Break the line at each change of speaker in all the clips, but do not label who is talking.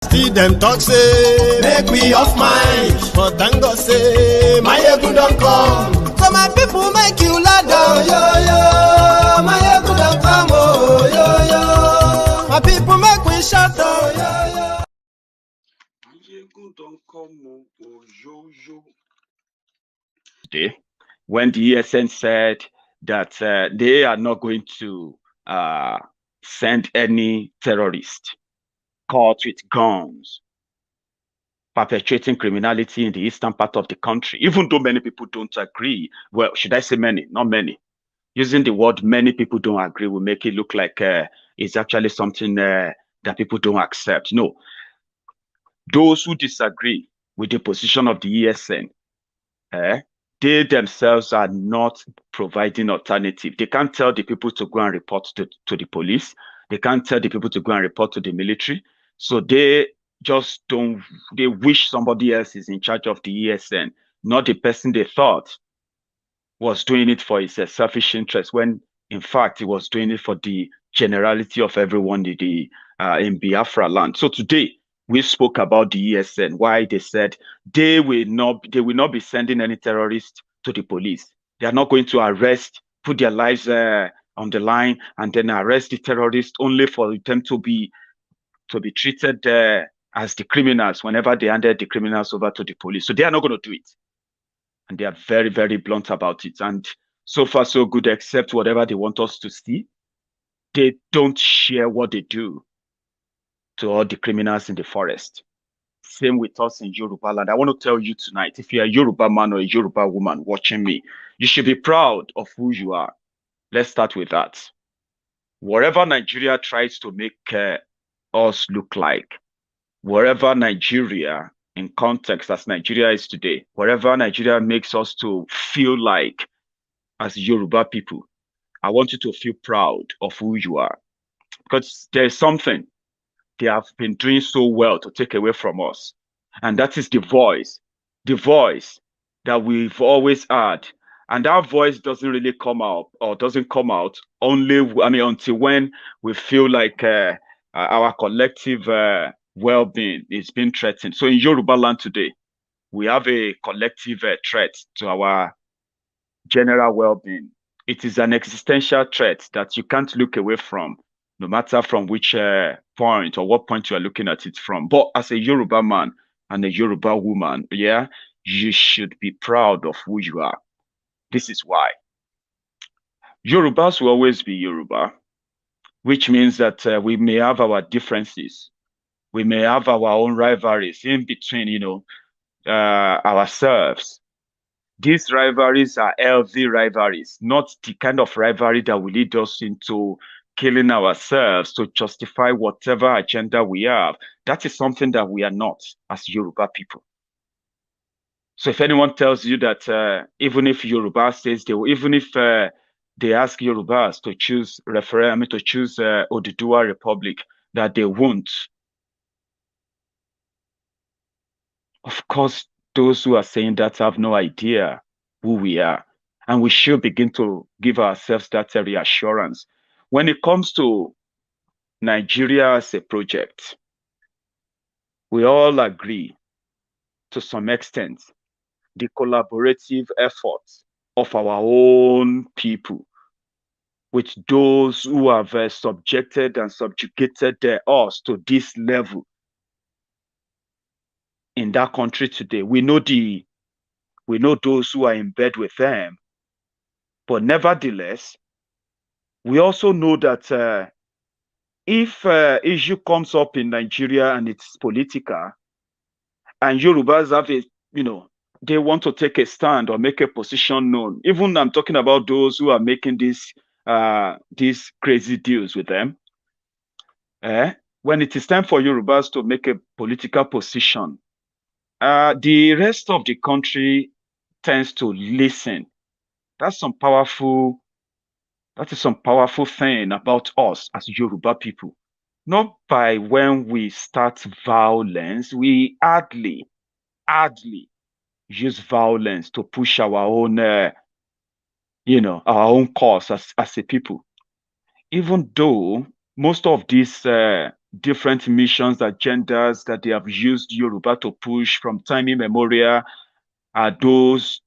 Still them talk say make we off mind, but thank God say Maiyegun don come. So my people make you ladder. Oh yo yo, Maiyegun don come. Oh yo yo, my people make we shout. Oh yo yo,
Maiyegun don come. Oh yo yo. Today, when the ESN said that they are not going to send any terrorist caught with guns perpetrating criminality in the eastern part of the country, even though many people don't agree. Well, should I say many? Not many. Using the word many people don't agree will make it look like it's actually something that people don't accept. No. Those who disagree with the position of the ESN, they themselves are not providing alternative. They can't tell the people to go and report to the police. They can't tell the people to go and report to the military. So they just don't, they wish somebody else is in charge of the ESN, not the person they thought was doing it for his selfish interest, when in fact he was doing it for the generality of everyone in Biafra land. So today we spoke about the ESN, why they said they will not be sending any terrorists to the police. They are not going to arrest, put their lives on the line, and then arrest the terrorists only for them to be treated as the criminals whenever they handed the criminals over to the police. So they are not going to do it. And they are very, very blunt about it. And so far, so good, except whatever they want us to see. They don't share what they do to all the criminals in the forest. Same with us in Yoruba land. I want to tell you tonight, if you're a Yoruba man or a Yoruba woman watching me, you should be proud of who you are. Let's start with that. Whatever Nigeria tries to make us look like, wherever Nigeria, in context as Nigeria is today, wherever Nigeria makes us to feel like as Yoruba people, I want you to feel proud of who you are. Because there's something they have been doing so well to take away from us. And that is the voice that we've always had. And that voice doesn't really come out, or doesn't come out only, until when we feel like our collective well-being is being threatened. So in Yoruba land today, we have a collective threat to our general well-being. It is an existential threat that you can't look away from, no matter from which point or what point you are looking at it from. But as a Yoruba man and a Yoruba woman, yeah, you should be proud of who you are. This is why. Yorubas will always be Yoruba, which means that we may have our differences. We may have our own rivalries in between, ourselves. These rivalries are healthy rivalries, not the kind of rivalry that will lead us into killing ourselves to justify whatever agenda we have. That is something that we are not as Yoruba people. So if anyone tells you that even if Yoruba says even if they ask Yorubas to choose Oduduwa Republic, that they won't. Of course, those who are saying that have no idea who we are. And we should begin to give ourselves that reassurance. When it comes to Nigeria as a project, we all agree to some extent the collaborative efforts of our own people with those who have subjected and subjugated us to this level in that country today. We know those who are in bed with them, but nevertheless, we also know that if issue comes up in Nigeria and it's political, and Yorubas have they want to take a stand or make a position known. Even I'm talking about those who are making these crazy deals with them. When it is time for Yorubas to make a political position, the rest of the country tends to listen. That is some powerful thing about us as Yoruba people. Not by when we start violence, we hardly use violence to push our own, our own cause as a people. Even though most of these different missions, agendas that they have used Yoruba to push from time immemorial are those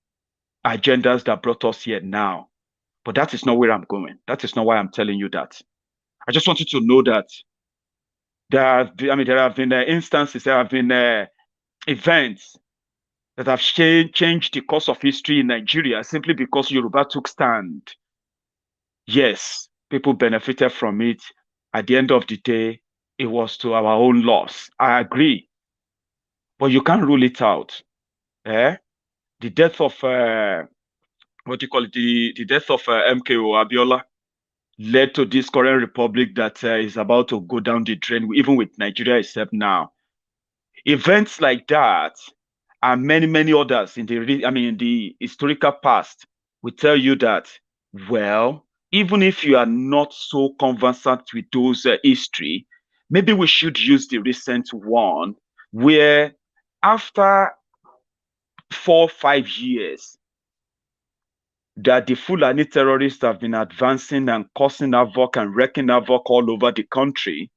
agendas that brought us here now. But that is not where I'm going. That is not why I'm telling you that. I just want you to know that there have been instances, there have been events that have changed the course of history in Nigeria simply because Yoruba took stand. Yes, people benefited from it. At the end of the day, it was to our own loss. I agree, but you can't rule it out. Eh? The death of what do you call it? The death of MKO Abiola led to this current republic that is about to go down the drain, even with Nigeria itself now. Events like that and many, many others in the historical past will tell you that, well, even if you are not so conversant with those history, maybe we should use the recent one where after 4 or 5 years that the Fulani terrorists have been advancing and causing havoc and wreaking havoc all over the country,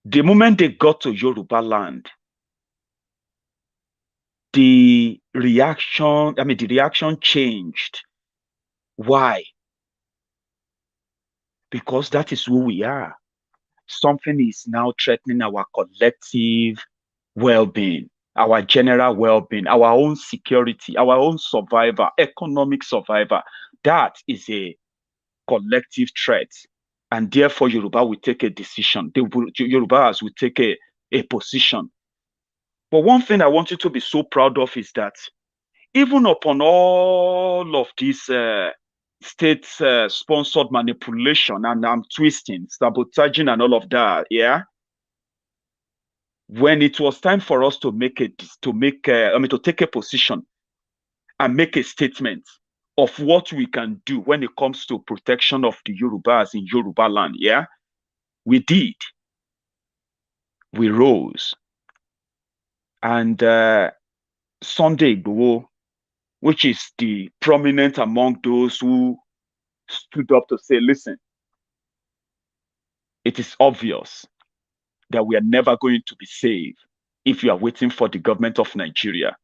the moment they got to Yoruba land, the reaction changed. Why? Because that is who we are. Something is now threatening our collective well-being, our general well-being, our own security, our own survival, economic survival. That is a collective threat. And therefore, Yoruba will take a decision. The Yorubas will take a position. But one thing I want you to be so proud of is that even upon all of this state-sponsored manipulation and twisting, sabotaging, and all of that, yeah, when it was time for us to take a position and make a statement of what we can do when it comes to protection of the Yorubas in Yoruba land, yeah, we did. We rose. And Sunday Igboho, which is the prominent among those who stood up to say, listen, it is obvious that we are never going to be saved if you are waiting for the government of Nigeria.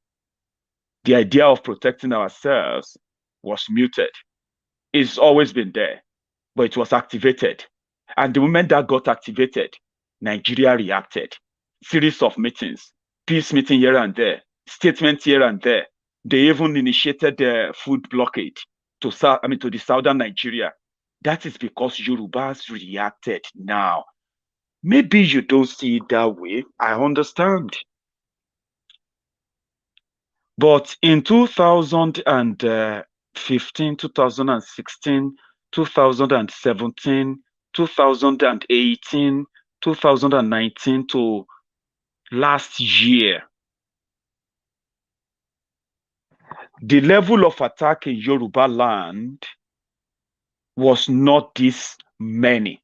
The idea of protecting ourselves was muted. It's always been there, but it was activated. And the moment that got activated, Nigeria reacted. Series of meetings, peace meeting here and there, statements here and there. They even initiated the food blockade to the southern Nigeria. That is because Yorubas reacted now. Maybe you don't see it that way. I understand. But in 2015, 2016, 2017, 2018, 2019 to last year, the level of attack in Yoruba land was not this many.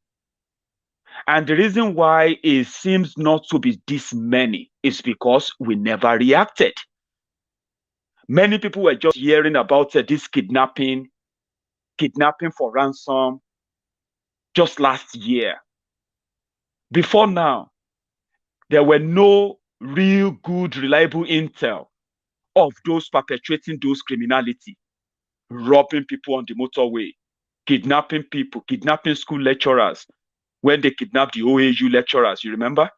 And the reason why it seems not to be this many is because we never reacted. Many people were just hearing about this kidnapping for ransom just last year. Before now, there were no real good, reliable intel of those perpetrating those criminality, robbing people on the motorway, kidnapping people, kidnapping school lecturers. When they kidnapped the OAU lecturers, you remember?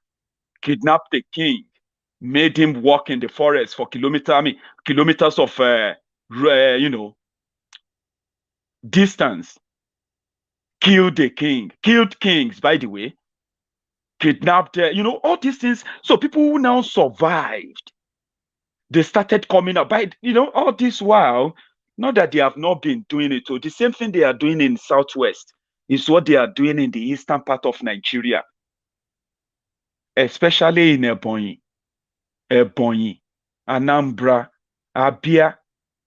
Kidnapped the king, made him walk in the forest for kilometers of, distance. Killed the king, killed kings, by the way. Kidnapped, all these things. So people who now survived, they started coming up by, all this while, not that they have not been doing it. So the same thing they are doing in Southwest is what they are doing in the eastern part of Nigeria, especially in Ebonyi, Anambra, Abia,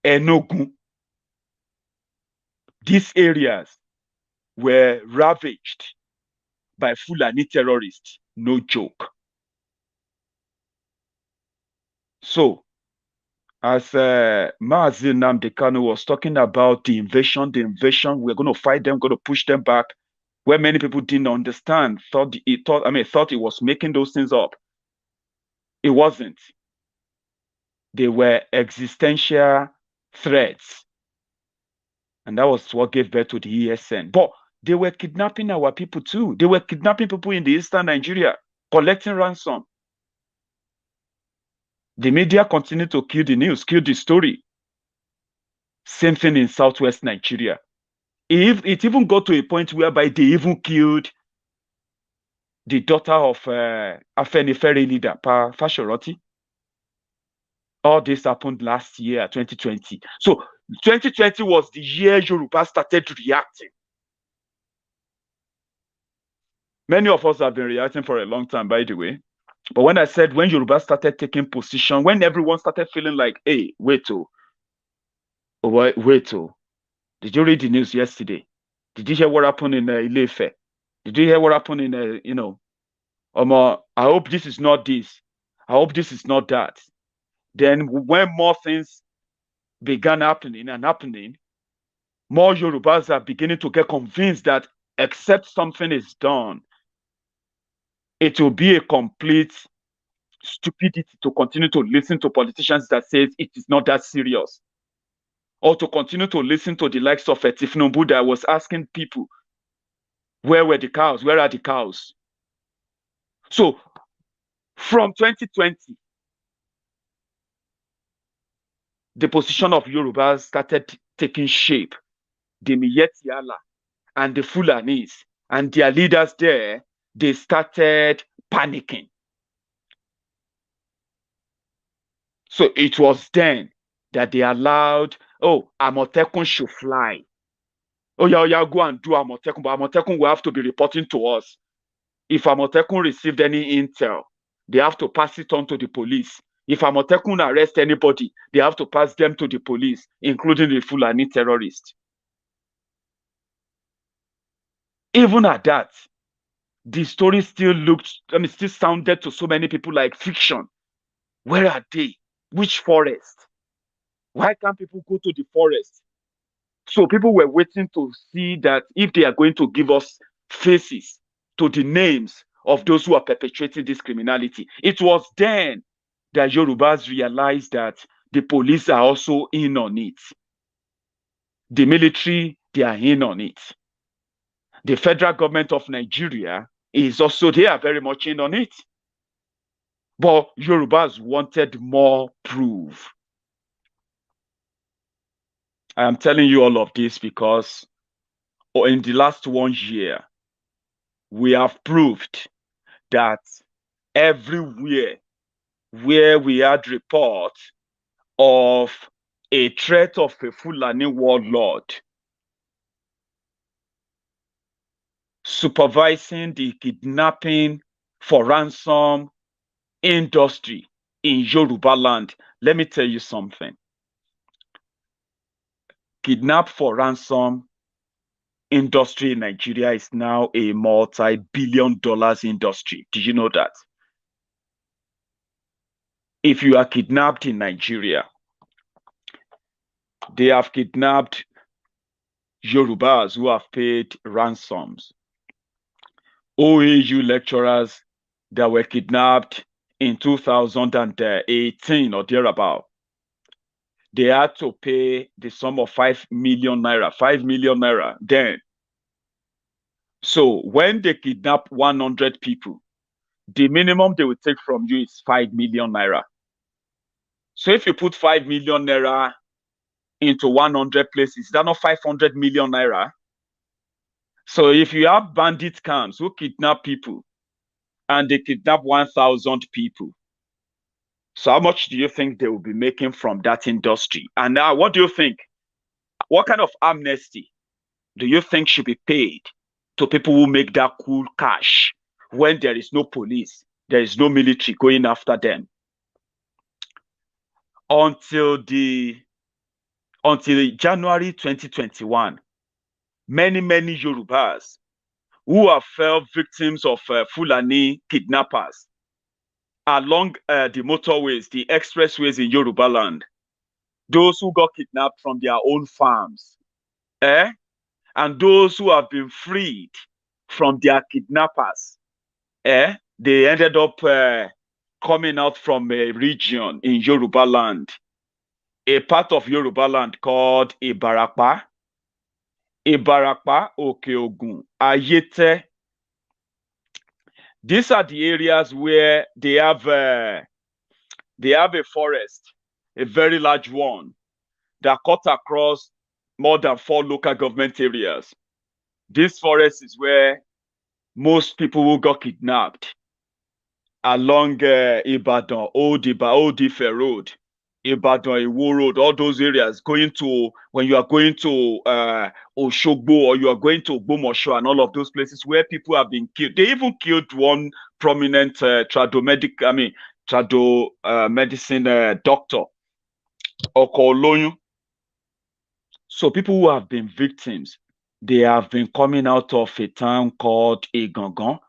Enugu. These areas were ravaged by Fulani terrorists, no joke. So, as Mazi Nnamdi Kanu was talking about the invasion, we're going to fight them, going to push them back. where many people didn't understand, thought it was making those things up. It wasn't. They were existential threats. And that was what gave birth to the ESN. But they were kidnapping our people too. They were kidnapping people in the eastern Nigeria, collecting ransom. The media continued to kill the news, kill the story. Same thing in southwest Nigeria. It even got to a point whereby they even killed the daughter of Afenifere leader, Pa Fashoroti. All this happened last year, 2020. So 2020 was the year Yoruba started reacting. Many of us have been reacting for a long time, by the way. But when I said when Yoruba started taking position, when everyone started feeling like, hey, wait, did you read the news yesterday? Did you hear what happened in Ile-Ife? Did you hear what happened in, I hope this is not this. I hope this is not that. Then when more things began happening, more Yorubas are beginning to get convinced that except something is done, it will be a complete stupidity to continue to listen to politicians that says it is not that serious. Or to continue to listen to the likes of Tinubu that was asking people, where were the cows? Where are the cows? So from 2020, the position of Yorubas started taking shape. The Miyegun and the Fulanis and their leaders there, they started panicking. So it was then that they allowed, Amotekun should fly. Oh yeah, go and do Amotekun, but Amotekun will have to be reporting to us. If Amotekun received any intel, they have to pass it on to the police. If Amotekun arrest anybody, they have to pass them to the police, including the Fulani terrorists. Even at that, the story still still sounded to so many people like fiction. Where are they? Which forest? Why can't people go to the forest? So people were waiting to see that if they are going to give us faces to the names of those who are perpetrating this criminality. It was then that Yorubas realized that the police are also in on it. The military, they are in on it. The federal government of Nigeria is also, they are very much in on it. But Yorubas wanted more proof. I am telling you all of this because in the last 1 year, we have proved that everywhere where we had reports of a threat of a Fulani warlord supervising the kidnapping for ransom industry in Yoruba land. Let me tell you something. Kidnap for ransom industry in Nigeria is now a multi-billion dollars industry. Did you know that? If you are kidnapped in Nigeria, they have kidnapped Yorubas who have paid ransoms. OAU lecturers that were kidnapped in 2018 or thereabout, they had to pay the sum of 5 million naira then. So when they kidnap 100 people, the minimum they will take from you is 5 million naira. So if you put 5 million naira into 100 places, that's not 500 million naira. So if you have bandit camps who kidnap people and they kidnap 1,000 people, so how much do you think they will be making from that industry? And now, what do you think? What kind of amnesty do you think should be paid to people who make that cool cash when there is no police, there is no military going after them? Until January 2021, many Yorubas who have fell victims of Fulani kidnappers along the motorways, the expressways in Yoruba land, those who got kidnapped from their own farms, and those who have been freed from their kidnappers. They ended up coming out from a region in Yoruba land, a part of Yoruba land called Ibarapa, Okeogun, Ayete. These are the areas where they have a forest, a very large one, that cut across more than 4 local government areas. This forest is where most people who got kidnapped along Ibadan, Old Ife Road, Ibadan, Iwo Road, all those areas, when you are going to Oshogbo, or you are going to Ogbomoso and all of those places where people have been killed. They even killed one prominent trado medicine doctor, Okoloyun. So people who have been victims, they have been coming out of a town called Igangan.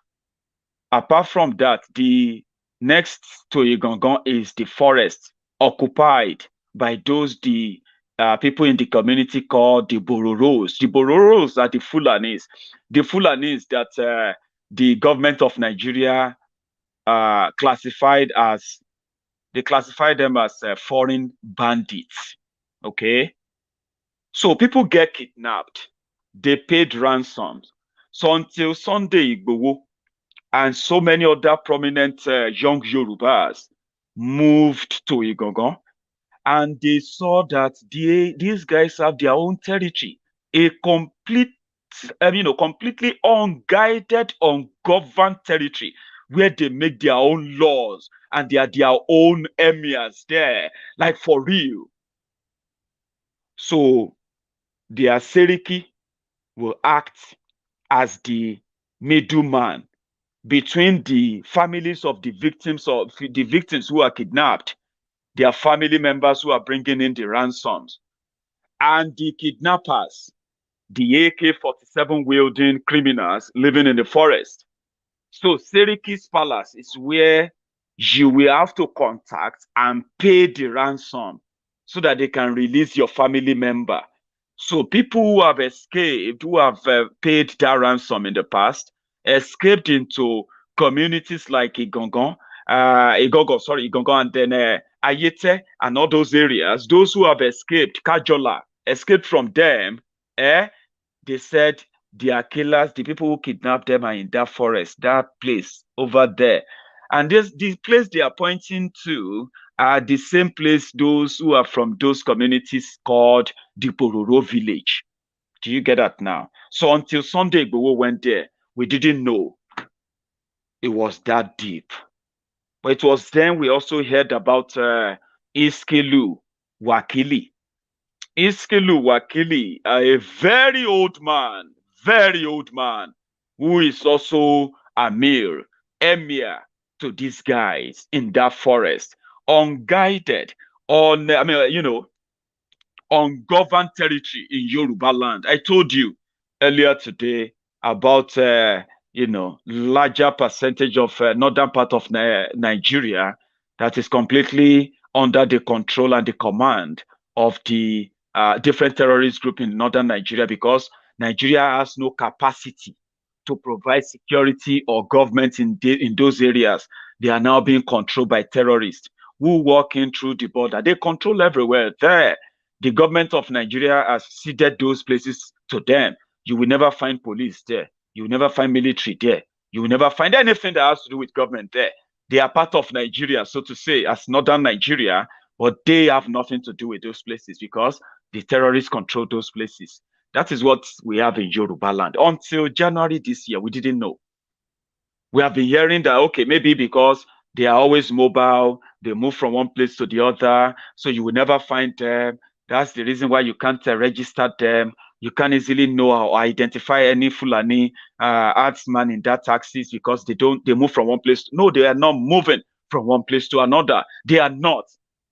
Apart from that, the next to Igangan is the forest occupied by those people in the community called the Bororos. The Bororos are the Fulanis. The Fulanis that the government of Nigeria classified them as foreign bandits. Okay? So people get kidnapped. They paid ransoms. So until Sunday Igboho and so many other prominent young Yorubas moved to Igangan, and they saw that these guys have their own territory, a completely unguided, ungoverned territory where they make their own laws and they are their own emirs there, like for real. So their Seriki will act as the middleman between the families of the victims who are kidnapped, their family members who are bringing in the ransoms, and the kidnappers, the AK-47 wielding criminals living in the forest. So Seriki's palace is where you will have to contact and pay the ransom so that they can release your family member. So people who have escaped, who have paid that ransom in the past, escaped into communities like Igangan, and then Ayete and all those areas. Those who have escaped, Kajola, escaped from them, they said their killers, the people who kidnapped them, are in that forest, that place over there. And the place they are pointing to are the same place those who are from those communities called the Bororo village. Do you get that now? So until Sunday Igboho went there, we didn't know it was that deep. But it was then we also heard about Iskilu Wakili. Iskilu Wakili, a very old man, who is also emir to these guys in that forest, unguided, ungoverned territory in Yoruba land. I told you earlier today about larger percentage of northern part of Nigeria that is completely under the control and the command of the different terrorist group in northern Nigeria, because Nigeria has no capacity to provide security or government in those areas. They are now being controlled by terrorists who walk in through the border. They control everywhere there. The government of Nigeria has ceded those places to them. You will never find police there. You will never find military there. You will never find anything that has to do with government there. They are part of Nigeria, so to say, as northern Nigeria, but they have nothing to do with those places because the terrorists control those places. That is what we have in Yoruba land. Until January this year, we didn't know. We have been hearing that, okay, maybe because they are always mobile, they move from one place to the other, so you will never find them. That's the reason why you can't register them. You can't easily know or identify any Fulani herdsman in that taxis because they move from one place. No, they are not moving from one place to another. They are not.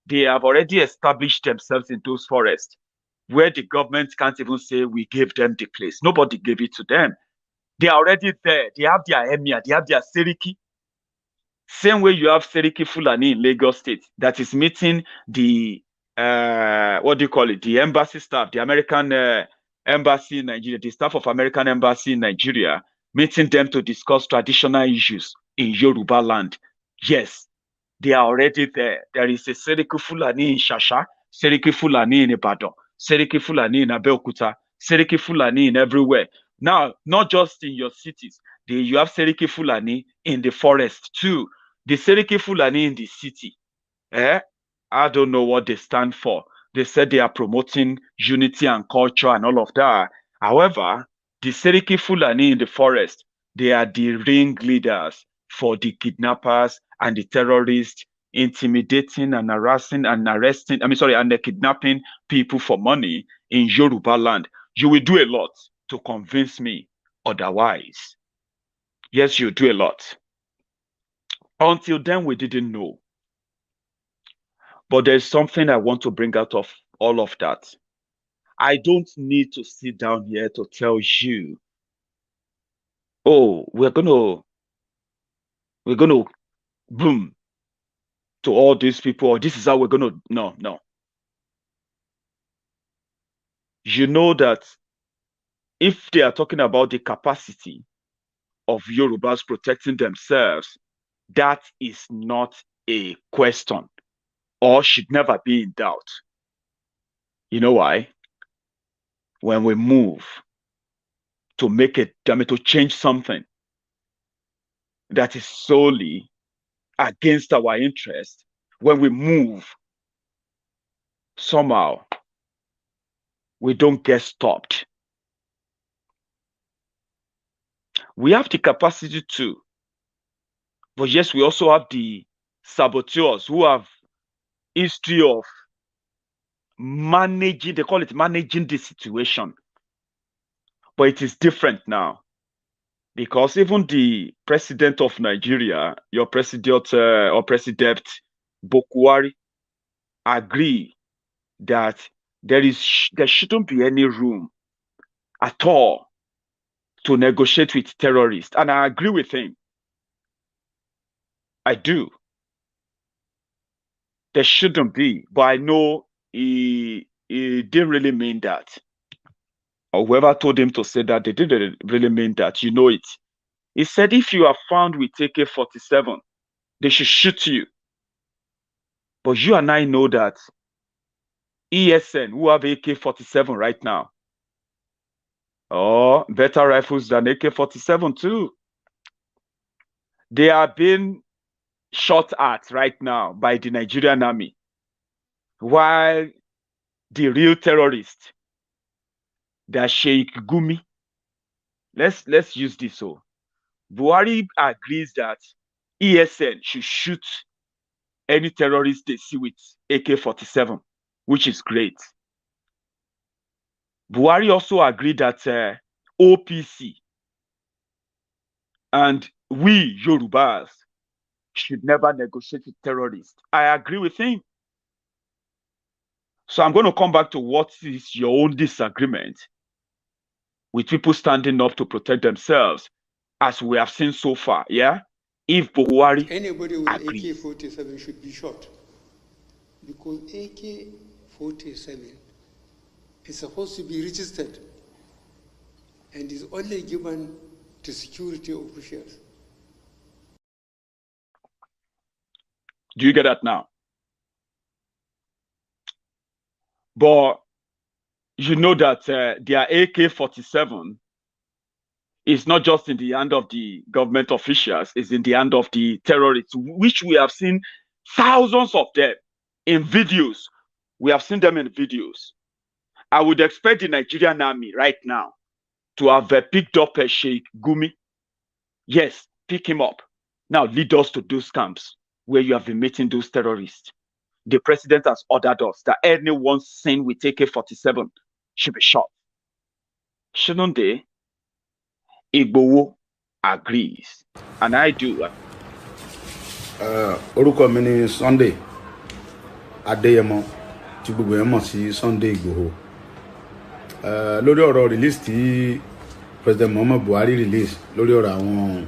They have already established themselves in those forests where the government can't even say we gave them the place. Nobody gave it to them. They are already there. They have their emir. They have their seriki. Same way you have Seriki Fulani in Lagos State that is meeting the the embassy staff, the American embassy in Nigeria, the staff of American embassy in Nigeria, meeting them to discuss traditional issues in Yoruba land. Yes, they are already there. There is a Seriki Fulani in Shasha, Seriki Fulani in Ibadan, Seriki Fulani in Abeokuta, Seriki Fulani in everywhere. Now, not just in your cities, you have Seriki Fulani in the forest too. The Seriki Fulani in the city, I don't know what they stand for. They said they are promoting unity and culture and all of that. However, the Seriki Fulani in the forest, they are the ringleaders for the kidnappers and the terrorists, intimidating and harassing and arresting, and kidnapping people for money in Yoruba land. You will do a lot to convince me otherwise. Yes, you do a lot. Until then, we didn't know. But there's something I want to bring out of all of that. I don't need to sit down here to tell you, oh, we're gonna boom to all these people, or this is how we're gonna. No. You know that if they are talking about the capacity of Yorubas protecting themselves, that is not a question or should never be in doubt. You know why? When we move to make it, to change something that is solely against our interest, when we move, somehow we don't get stopped. We have the capacity to, but yes, we also have the saboteurs who have history of managing, they call it managing the situation. But it is different now, because even the president of Nigeria, your president or President Buhari, agree that there shouldn't be any room at all to negotiate with terrorists. And I agree with him. I do. There shouldn't be, but I know he didn't really mean that. Or whoever told him to say that, they didn't really mean that. You know it. He said, if you are found with AK-47, they should shoot you. But you and I know that ESN, who have AK-47 right now, or better rifles than AK-47 too, they are being shot at right now by the Nigerian army, while the real terrorist, the Sheikh Gumi, let's use this. So Buhari agrees that ESN should shoot any terrorist they see with AK-47, which is great. Buhari also agreed that OPC and we Yorubas should never negotiate with terrorists. I agree with him. So I'm going to come back to what is your own disagreement with people standing up to protect themselves, as we have seen so far, yeah? If Buhari
anybody with
agrees.
AK-47 should be shot, because AK-47 is supposed to be registered and is only given to security officials.
Do you get that now? But you know that their AK-47 is not just in the hand of the government officials, it's in the hand of the terrorists, which we have seen thousands of them in videos. We have seen them in videos. I would expect the Nigerian army right now to have picked up a Sheikh Gumi. Yes, pick him up. Now lead us to those camps where you have been meeting those terrorists. The president has ordered us that anyone seen with AK-47 should be shot. Shouldn't they? Igboho agrees, and I do.
Orúkọ mi ni Sunday Adéyẹmọ tí gbogbo yẹn mọ̀ sí Sunday Igboho. Lórí ọ̀rọ̀ release tí President Muhammadu Buhari release lórí ọ̀rọ̀ àwọn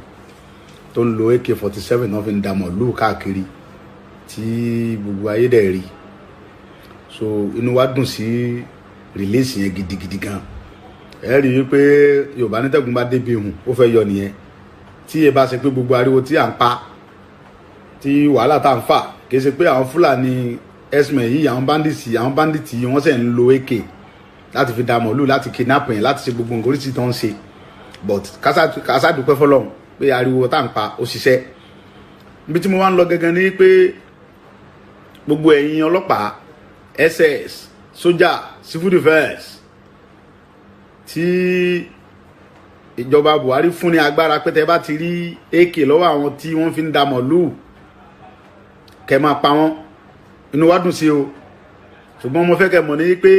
tó ń lo AK-47 náà fi ń dààmú lù káàkiri tí gbogbo ayé dẹ̀ rí. So inú wa dùn sí release yẹn gidigidi gan. ẹ rí i pé Yorùbá ní tẹ̀gùn bá débi hùn ó fẹ́ yọ nìyẹn tí ẹ bá ṣe pé gbogbo ariwo tí à ń pa tí wàhálà tá à ń fà kì í ṣe pé àwọn Fúlàní herdsmen yìí àwọn bandits yìí wọ́n sì ń lo AK láti fi da mọ̀lú láti kidnap yẹn láti ṣe gbogbo nǹkan oríṣi tó ń ṣe but kásá dúpẹ́ fọlọ́run pé ariwo tá à ń pa ó ṣiṣẹ́ níbi tí mo wá ń lọ gẹ́gẹ́ ni pé gbogbo ẹ̀yin ọlọ́pàá SS sójà civil defence tí ìjọba Buhari fún ní agbára pé tẹ́ bá ti rí AK lọ́wọ́ àwọn tí wọ́n fi ń da mọ̀lú kẹ́ máa pa wọ́n inú wa dùn sí o ṣùgbọ́n mo fẹ́ kẹ́ mọ̀ ní pé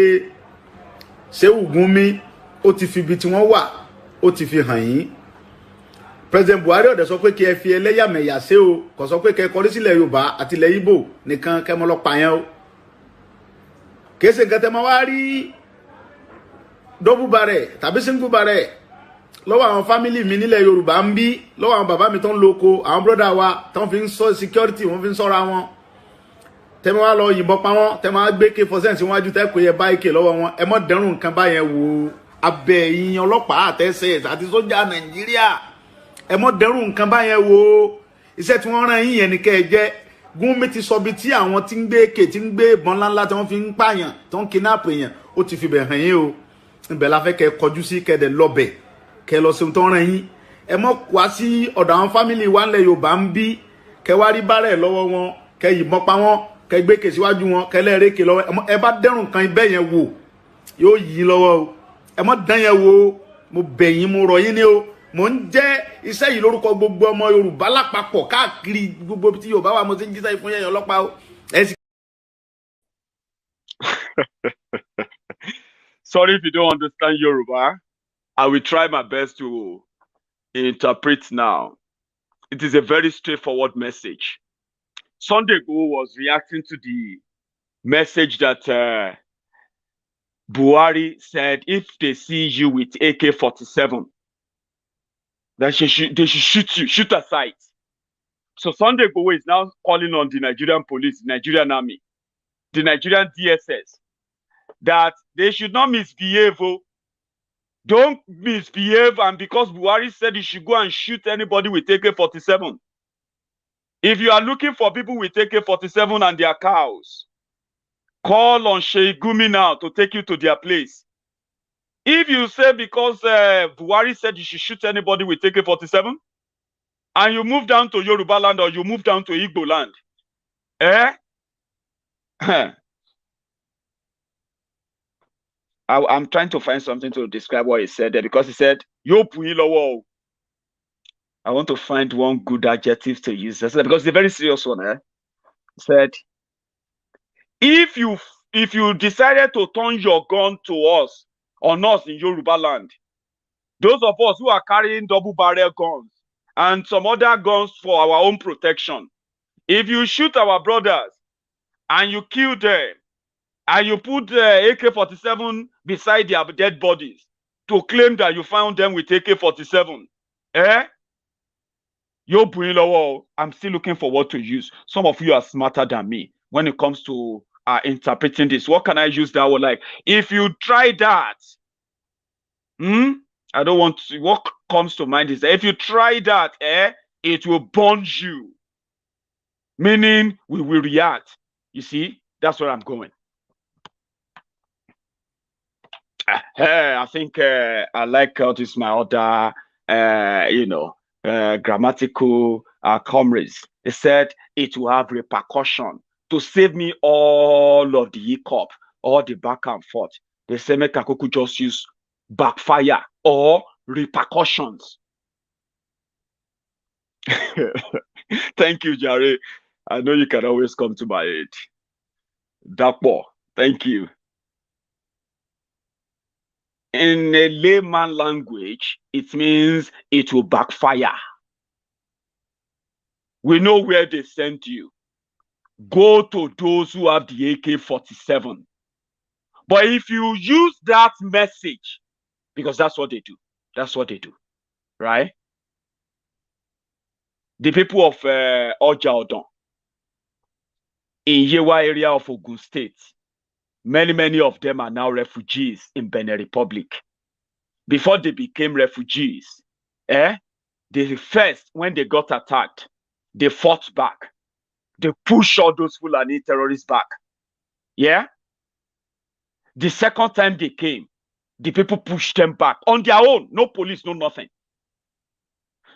Ṣéhù Gúnmi ó ti fi ibi tí wọ́n wà ó ti fi hàn yín President Buhari ọ̀dẹ̀ sọ pé kí ẹ fi ẹlẹ́yàmẹ̀yà ṣe o kò sọ pé kẹ́ kọrí sílẹ̀ Yorùbá àti ilẹ̀ Ìgbò nìkan kẹ́ mọ́ lọ pa yẹn o kìí ṣe nǹkan tẹ́ máa wá rí double barrel tàbí single barrel lọ́wọ́ àwọn fámìlì mi nílẹ̀ Yorùbá ń bí lọ́wọ́ àwọn bàbá mi tó ń lo oko àwọn brọ́dà wa tó ń fi ń sọ security wọ́n fi ń sọ́ra wọn tẹ́ máa wá lọ yìnbọn pa wọ́n tẹ́ máa gbé K47 síwájú tẹ́ pé ẹ bá ike lọ́wọ́ wọn ẹ mọ́ dẹ́rùn nǹkan báyẹn wò abẹ́ yín ọlọ́pàá àtẹ́sẹ̀ àti sójà Nàìjíríà ẹ mọ́ dẹ́rùn nǹkan báyẹn wò iṣẹ́ tí wọ́n rán yín yẹn ni kẹ́ ẹ jẹ́ Gúnmi ti sọ bí tí àwọn tí ń gbé èké tí ń gbé ìbọn ńláńlá tí wọ́n fi ń pààyàn tó ń kidnap èèyàn ó ti fi bẹ̀ hàn yín o ibẹ̀ la fẹ́ kẹ́ kọjú sí kẹ́dẹ̀ lọ́bẹ̀ kẹ́ lọ sí ohun tó ń rán yín ẹ mọ́ wá sí ọ̀dọ̀ àwọn fámìlì wa ńlẹ̀ Yorùbá ń bí kẹ́ wá rí bárẹ̀ lọ́wọ́ wọn kẹ́ yìnbọn pa wọ́n kẹ́ gbé èké síwájú wọn kẹ́ lẹ́ẹ̀rẹ́kẹ́ lọ́wọ́ ẹ bá dẹ́rùn kan ibẹ̀ yẹn wò yóò yí lọ́wọ́ o ẹ mọ́ dán yẹn wò mo bẹ̀ yín mo rọ̀ yín ní o mo ń jẹ́ iṣẹ́ yìí lórúkọ gbogbo ọmọ Yorùbá lápapọ̀ káàkiri gbogbo tí Yorùbá wà mo ti ń jíṣẹ́ fún yẹn ọlọ́pàá o.
Sorry if you don't understand Yoruba. I will try my best to interpret now. It is a very straightforward message. Sunday Igboho was reacting to the message that Buhari said if they see you with AK-47, that they should shoot you, shoot aside. So Sunday Igboho is now calling on the Nigerian police, Nigerian army, the Nigerian DSS, that they should not misbehave. Don't misbehave, and because Buhari said you should go and shoot anybody with AK-47. If you are looking for people with AK-47 and their cows, call on Sheikh Gumi now to take you to their place. If you say because Buhari said you should shoot anybody with AK-47, and you move down to Yoruba land or you move down to Igbo land, I'm trying to find something to describe what he said there, because he said, Yo Puilowo. I want to find one good adjective to use because it's a very serious one. He said, if you decided to turn your gun to us, on us in Yoruba land, those of us who are carrying double barrel guns and some other guns for our own protection, if you shoot our brothers and you kill them and you put AK-47 beside their dead bodies to claim that you found them with AK-47, I'm still looking for what to use. Some of you are smarter than me when it comes to interpreting this. What can I use that word like? If you try that, I don't want to. What comes to mind is that if you try that, it will burn you. Meaning we will react. You see, that's where I'm going. I think I like this my other, grammatical comrades. They said it will have repercussion to save me all of the hiccup, all the back and forth. They say make Kakoku just use backfire or repercussions. Thank you, Jerry. I know you can always come to my aid. Dapo, thank you. In a layman language, it means it will backfire. We know where they sent you. Go to those who have the AK-47. But if you use that message, because that's what they do. That's what they do, right? The people of Oja Odon in Yewa area of Ogun State, many of them are now refugees in Benin Republic. before they became refugees, they first, when they got attacked, they fought back. They pushed all those Fulani terrorists back. Yeah? The second time they came, the people pushed them back on their own. No police, no nothing.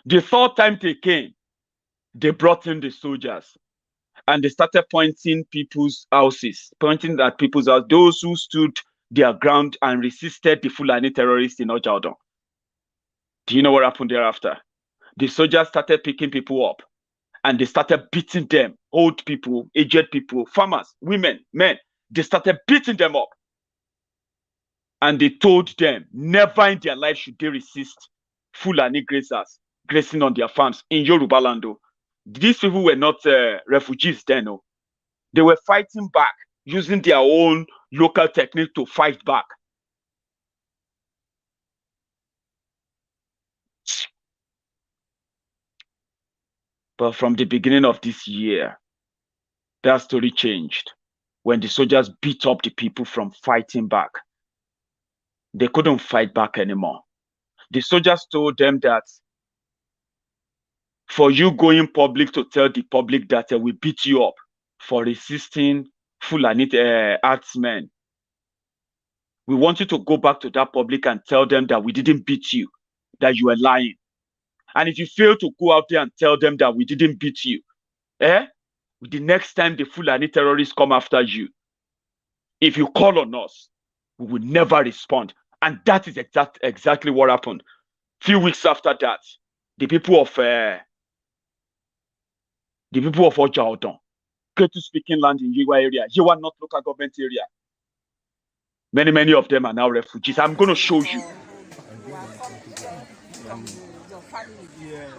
The third time they came, they brought in the soldiers. And they started pointing people's houses, pointing at people's houses, those who stood their ground and resisted the Fulani terrorists in Ojaldon. Do you know what happened thereafter? The soldiers started picking people up and they started beating them, old people, aged people, farmers, women, men. They started beating them up. And they told them never in their life should they resist Fulani grazers grazing on their farms in Yoruba land. These people were not refugees then. No. They were fighting back using their own local technique to fight back. But from the beginning of this year, that story changed when the soldiers beat up the people from fighting back. They couldn't fight back anymore. The soldiers told them that for you going public to tell the public that we beat you up for resisting Fulani herdsmen, we want you to go back to that public and tell them that we didn't beat you, that you were lying. And if you fail to go out there and tell them that we didn't beat you, the next time the Fulani terrorists come after you, if you call on us, we will never respond. And that is exactly what happened. Few weeks after that, the people of Ojaldon, Ketu-speaking land in Yewa area, Yewa North local government area, many of them are now refugees. I'm going to show you.
Yeah.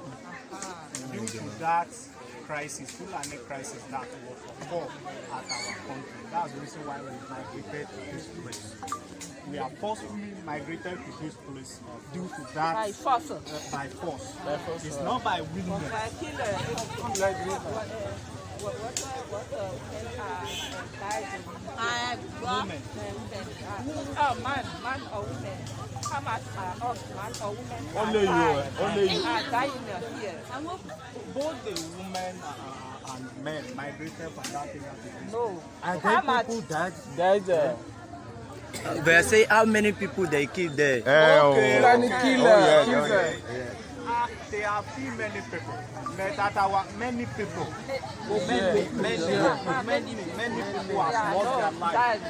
Due to that crisis, Fulani crisis that was occurred at our country, that's the reason why we migrated to this place. We are forcefully migrated to this place due to that.
By force.
By force. It's not by willingness.
Women. Oh, man or women. How much are us, man or women?
Only you.
Dying here.
Both the women and men migrated from that area to this.
No.
And
How
then
much?
people died.
But I say how many people they kill there?
Okay.
Killer.
There are few many people. But that our many people. Many people have lost their lives.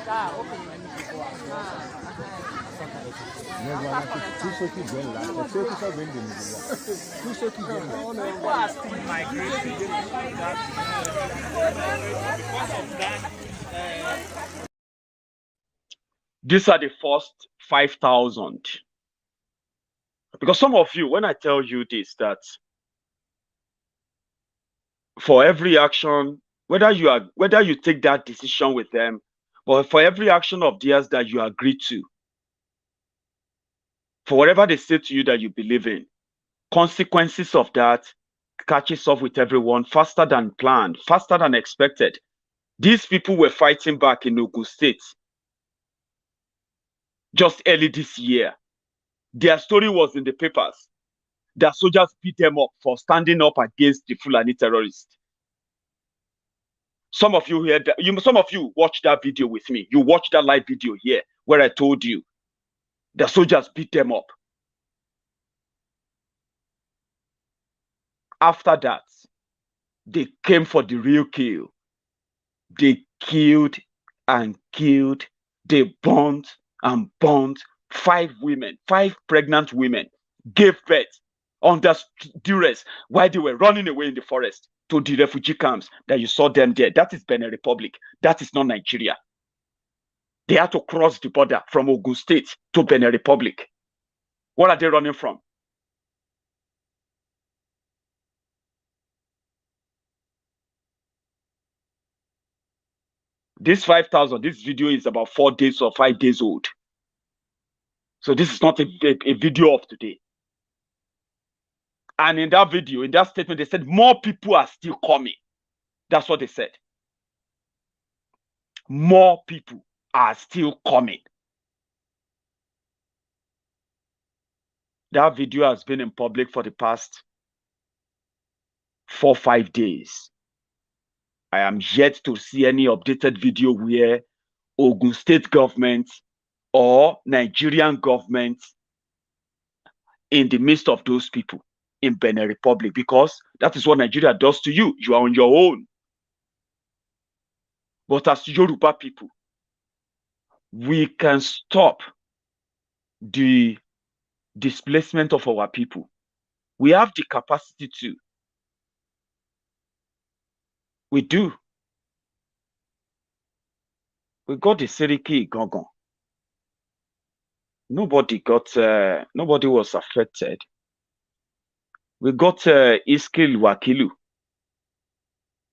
Many people have lost People are still migrating because of that.
These are the first 5,000. Because some of you, when I tell you this, that for every action, whether you take that decision with them, but for every action of theirs that you agree to, for whatever they say to you that you believe in, consequences of that catches up with everyone faster than planned, faster than expected. These people were fighting back in Ogun State just early this year. Their story was in the papers. Their soldiers beat them up for standing up against the Fulani terrorists. Some of you heard that. Some of you watched that video with me. You watched that live video here where I told you the soldiers beat them up. After that, they came for the real kill. They killed and killed. They burned and burned 5 women, 5 pregnant women, gave birth under duress while they were running away in the forest to the refugee camps that you saw them there. That is Benin Republic. That is not Nigeria. They had to cross the border from Ogun State to Benin Republic. What are they running from? This 5,000, this video is about 4 days or 5 days old. So this is not a video of today. And in that video, in that statement, they said more people are still coming. That's what they said. More people are still coming. That video has been in public for the past 4 or 5 days. I am yet to see any updated video where Ogun State government or Nigerian government in the midst of those people in Benin Republic, because that is what Nigeria does to you. You are on your own. But as Yoruba people, we can stop the displacement of our people. We have the capacity to. We do. We got the Seriki Gongon. Nobody was affected. We got Iskil Wakilu.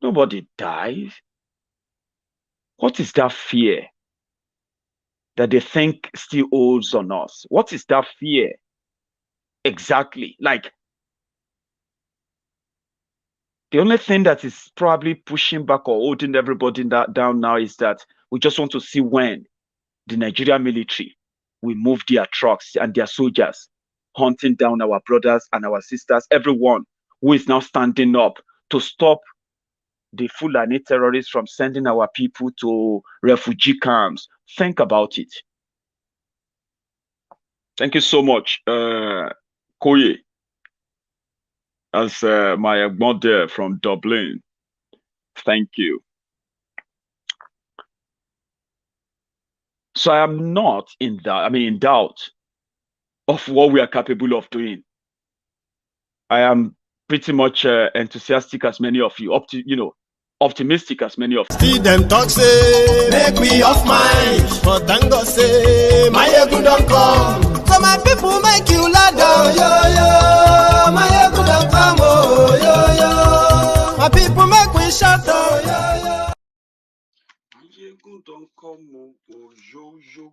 Nobody died. What is that fear that they think still holds on us? What is that fear exactly? Like, the only thing that is probably pushing back or holding everybody down now is that we just want to see when the Nigerian military will move their trucks and their soldiers, hunting down our brothers and our sisters, everyone who is now standing up to stop the Fulani terrorists from sending our people to refugee camps. Think about it. Thank you so much, Koye, as my mother from Dublin. Thank you. So I am not in doubt of what we are capable of doing. I am pretty much enthusiastic as many of you, optimistic as many of you.
See them talk say, make we off mind. But thank God say, Maiyegun don't come. So my people make you ladder. Oh, yo, yo, Maiyegun don't come. Oh, yo, yo. My people make we shout. Oh, yo, yo.
Maiyegun don't come. Oh, yo, yo.